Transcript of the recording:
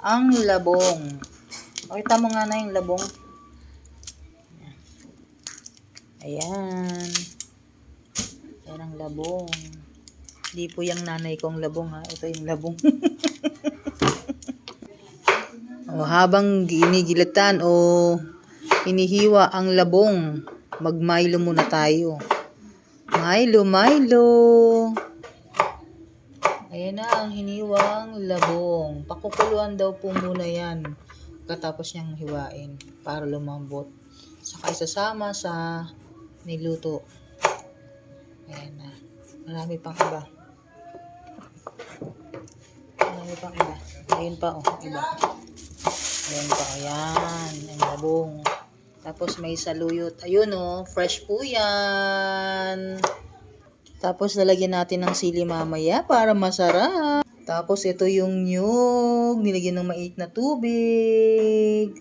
ang labong. Pakita mo nga na yung labong. Ayan. Ayan ang labong. Hindi po yung nanay kong labong ha. Ito yung labong. O, habang ginigilatan o inihiwa ang labong, mag-Milo muna tayo. Milo. Ayan na ang hiniwang labong. Pakukuluan daw po muna yan. Katapos niyang hiwain para lumambot. Saka isasama sa niluto. Ayan na. Marami pang iba. Ayun pa oh, iba. Ayan pa, ayan. Ang labong. Tapos may saluyot. Ayun oh, fresh po yan. Tapos lalagyan natin ng sili mamaya para masarap. Tapos ito yung niyog. Nilagyan ng mainit na tubig.